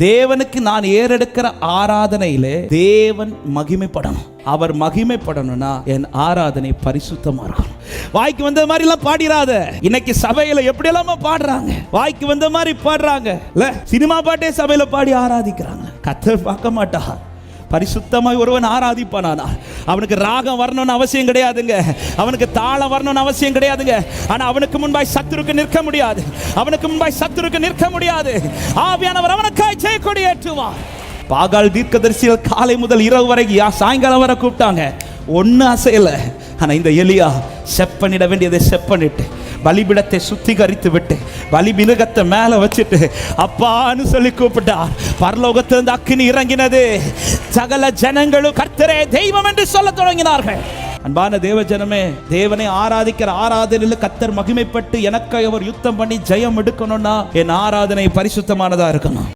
தேவனுக்கு நான் ஏறெடுக்கிற ஆராதனையிலே தேவன் மகிமைப்படணும். அவர் மகிமைப்படணும்னா என் ஆராதனை பரிசுத்தமா இருக்கணும். வாய்க்கு வந்த மாதிரி எல்லாம் பாடிராத. இன்னைக்கு சபையில எப்படி எல்லாம பாடுறாங்க, வாய்க்கு வந்த மாதிரி பாடுறாங்க. இல்ல சினிமா பாட்டே சபையில பாடி ஆராதிக்கிறாங்க. கர்த்தர் பார்க்க மாட்டார். பரிசுத்தமாய் ஒருவன் ஆராதிப்பானா அவனுக்கு ராகம் வரணும்னு அவசியம் கிடையாதுங்க, அவனுக்கு தாளம் வரணும்னு அவசியம் கிடையாதுங்க. ஆனா அவனுக்கு முன்பாய் சத்துருக்கு நிற்க முடியாது, அவனுக்கு முன்பாய் சத்துருக்கு நிற்க முடியாது. ஆவியானவர் அவனுக்காய் ஜெயக்கொடி ஏற்றுவார். பாகால் தீர்க்கதரிசிகள் காலை முதல் இரவு வரை சாயங்காலம் வரை கூப்பிட்டாங்க, ஒன்னு அசையல. ஆனா இந்த எலியா செப்பனிட வேண்டியதை செப்பனிட்டு பலிபிடத்தை சுத்திகரித்து விட்டு பலி மிருகத்தை மேல வச்சுட்டு அப்பான்னு சொல்லி கூப்பிட்டார். பரலோகத்திலிருந்து அக்கினி இறங்கினது. சகல ஜனங்களும் கர்த்தரே தெய்வம் என்று சொல்ல தொடங்கினார்கள். அன்பான தேவ ஜனமே, தேவனை ஆராதிக்கிற ஆராதனையில் கர்த்தர் மகிமைப்பட்டு எனக்கு அவர் யுத்தம் பண்ணி ஜெயம் எடுக்கணும்னா என் ஆராதனை பரிசுத்தமானதா இருக்கணும்.